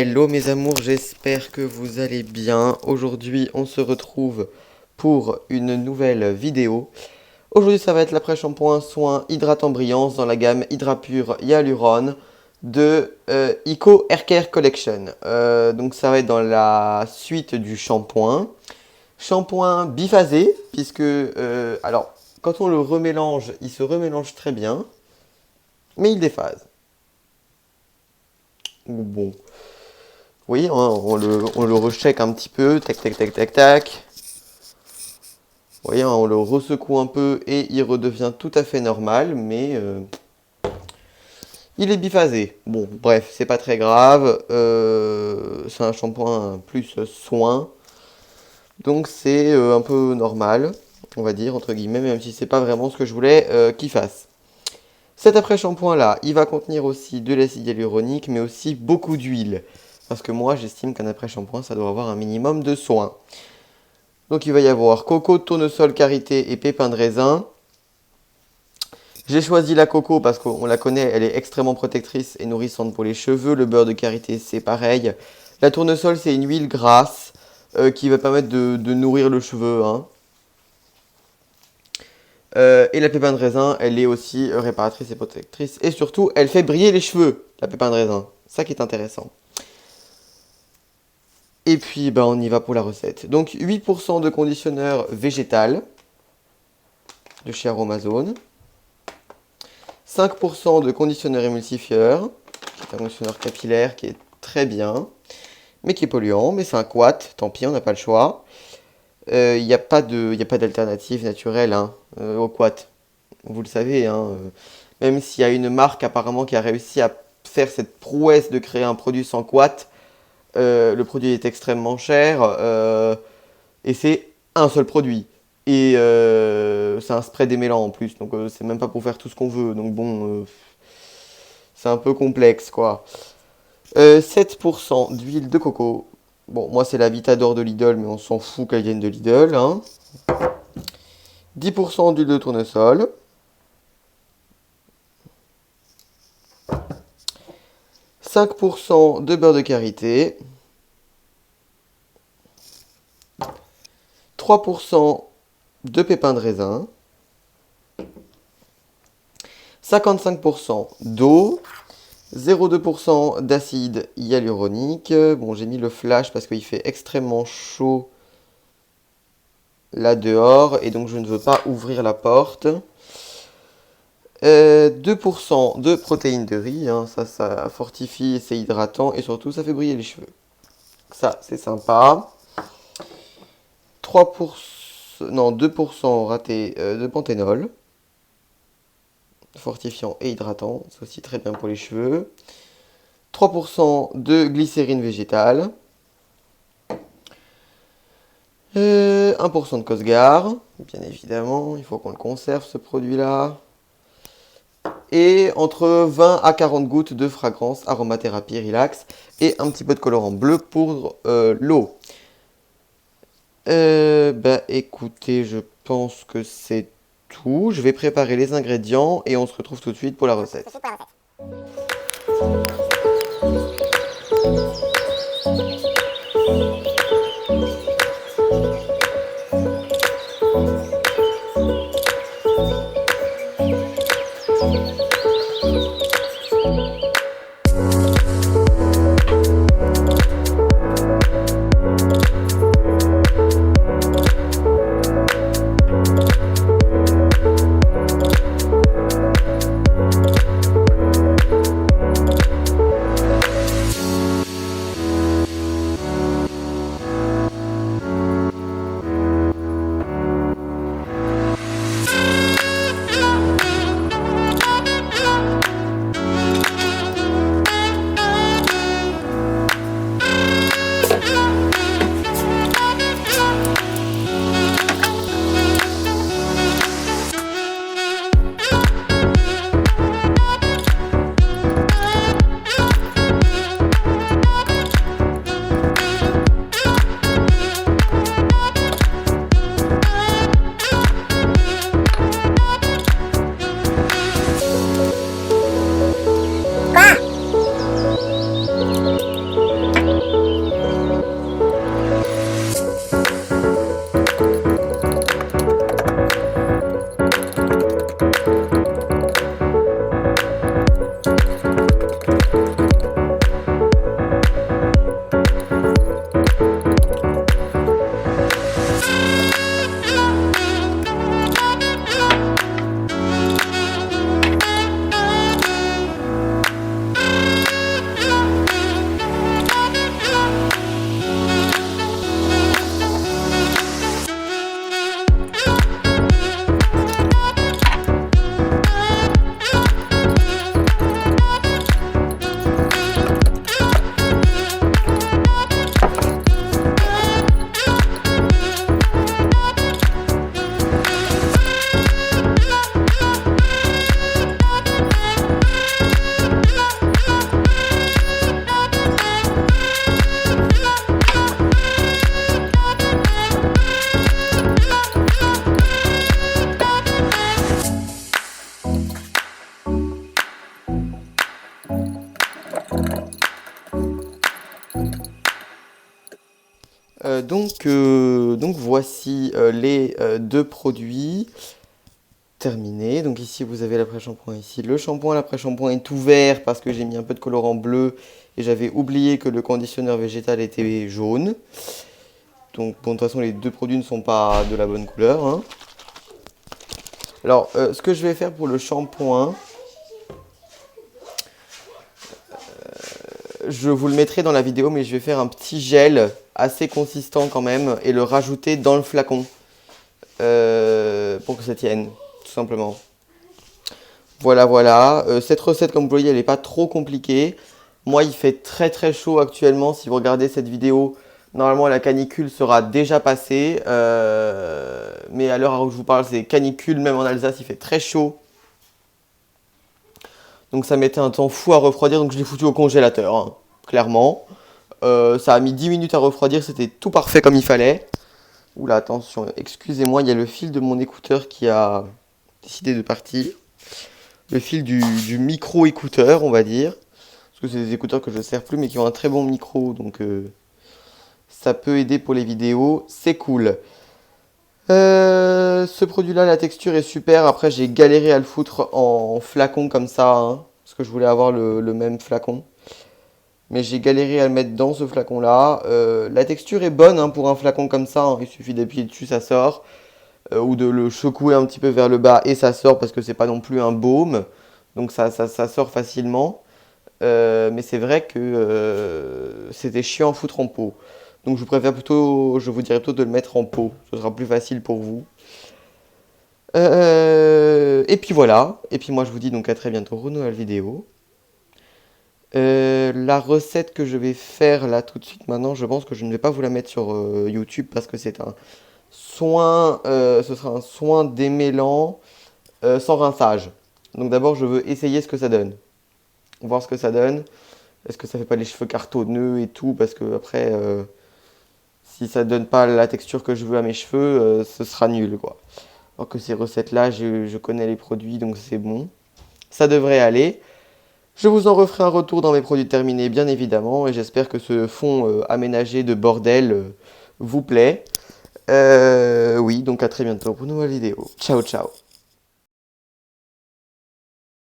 Hello mes amours, j'espère que vous allez bien. Aujourd'hui, on se retrouve pour une nouvelle vidéo. Aujourd'hui, ça va être l'après-shampoing soin hydratant brillance dans la gamme Hydrapure Hyaluron de Eco Hair Care Collection. Donc ça va être dans la suite du shampoing. Shampoing biphasé, puisque alors quand on le remélange, il se remélange très bien, mais il déphase. Bon. Oui, hein, on le recheck un petit peu, tac, tac, tac, tac, tac. Vous voyez, hein, on le ressecoue un peu et il redevient tout à fait normal, mais il est biphasé. Bon, bref, c'est pas très grave. C'est un shampoing plus soin, donc c'est un peu normal, on va dire, entre guillemets, même si c'est pas vraiment ce que je voulais qu'il fasse. Cet après-shampoing là, il va contenir aussi de l'acide hyaluronique, mais aussi beaucoup d'huile. Parce que moi, j'estime qu'un après-shampoing, ça doit avoir un minimum de soin. Donc il va y avoir coco, tournesol, karité et pépins de raisin. J'ai choisi la coco parce qu'on la connaît, elle est extrêmement protectrice et nourrissante pour les cheveux. Le beurre de karité, c'est pareil. La tournesol, c'est une huile grasse qui va permettre de nourrir le cheveu. Hein. Et la pépin de raisin, elle est aussi réparatrice et protectrice. Et surtout, elle fait briller les cheveux, la pépin de raisin. Ça qui est intéressant. Et puis, ben, on y va pour la recette. Donc, 8% de conditionneur végétal de chez Aromazone. 5% de conditionneur émulsifieur, qui est un conditionneur capillaire qui est très bien, mais qui est polluant, mais c'est un quat, tant pis, on n'a pas le choix. Il n'y a pas d'alternative naturelle hein, au quat. Vous le savez, hein, même s'il y a une marque apparemment qui a réussi à faire cette prouesse de créer un produit sans quat, le produit est extrêmement cher et c'est un seul produit. Et c'est un spray démêlant en plus, donc c'est même pas pour faire tout ce qu'on veut. Donc bon, c'est un peu complexe quoi. 7% d'huile de coco. Bon, moi c'est la Vitador de Lidl, mais on s'en fout qu'elle vienne de Lidl. Hein. 10% d'huile de tournesol. 5% de beurre de karité. 3% de pépins de raisin. 55% d'eau. 0,2% d'acide hyaluronique. Bon, j'ai mis le flash parce qu'il fait extrêmement chaud là dehors et donc je ne veux pas ouvrir la porte. 2% de protéines de riz, hein, ça fortifie, c'est hydratant et surtout ça fait briller les cheveux. Ça, c'est sympa. 2% raté de panthénol. Fortifiant et hydratant, c'est aussi très bien pour les cheveux. 3% de glycérine végétale. 1% de Cosgar, bien évidemment, il faut qu'on le conserve ce produit-là. Et entre 20 à 40 gouttes de fragrance aromathérapie relax et un petit peu de colorant bleu pour l'eau. Bah écoutez, je pense que c'est tout. Je vais préparer les ingrédients et on se retrouve tout de suite pour la recette. Donc voici les deux produits terminés. Donc ici vous avez l'après-shampoing, ici le shampoing. L'après-shampoing est tout vert parce que j'ai mis un peu de colorant bleu et j'avais oublié que le conditionneur végétal était jaune. Donc bon, de toute façon les deux produits ne sont pas de la bonne couleur, hein. Alors ce que je vais faire pour le shampoing, je vous le mettrai dans la vidéo, mais je vais faire un petit gel assez consistant quand même et le rajouter dans le flacon pour que ça tienne, tout simplement. Voilà, voilà. Cette recette, comme vous voyez, elle n'est pas trop compliquée. Moi, il fait très très chaud actuellement. Si vous regardez cette vidéo, normalement la canicule sera déjà passée. Mais à l'heure où je vous parle, c'est canicule. Même en Alsace, il fait très chaud. Donc ça mettait un temps fou à refroidir. Donc je l'ai foutu au congélateur, hein, clairement. Ça a mis 10 minutes à refroidir. C'était tout parfait comme il fallait. Oula, attention, excusez-moi, il y a le fil de mon écouteur qui a décidé de partir. Le fil du micro-écouteur, on va dire. Parce que c'est des écouteurs que je ne sers plus, mais qui ont un très bon micro. Donc ça peut aider pour les vidéos. C'est cool. Ce produit-là, la texture est super. Après, j'ai galéré à le foutre en flacon comme ça, hein, parce que je voulais avoir le même flacon. Mais j'ai galéré à le mettre dans ce flacon-là. La texture est bonne, hein, pour un flacon comme ça, hein. Il suffit d'appuyer dessus, ça sort. Ou de le secouer un petit peu vers le bas et ça sort parce que c'est pas non plus un baume. Donc ça sort facilement. Mais c'est vrai que c'était chiant à foutre en pot. Donc je vous dirais plutôt de le mettre en pot. Ce sera plus facile pour vous. Et puis voilà. Et puis moi je vous dis donc à très bientôt pour une nouvelle vidéo. La recette que je vais faire là tout de suite maintenant, je pense que je ne vais pas vous la mettre sur YouTube parce que c'est un soin, ce sera un soin démêlant sans rinçage. Donc d'abord je veux essayer ce que ça donne. Voir ce que ça donne. Est-ce que ça fait pas les cheveux cartonneux et tout? Parce que après, si ça donne pas la texture que je veux à mes cheveux, ce sera nul, quoi. Alors que ces recettes-là, je connais les produits, donc c'est bon. Ça devrait aller. Je vous en referai un retour dans mes produits terminés, bien évidemment. Et j'espère que ce fond aménagé de bordel vous plaît. Oui, donc à très bientôt pour une nouvelle vidéo. Ciao, ciao.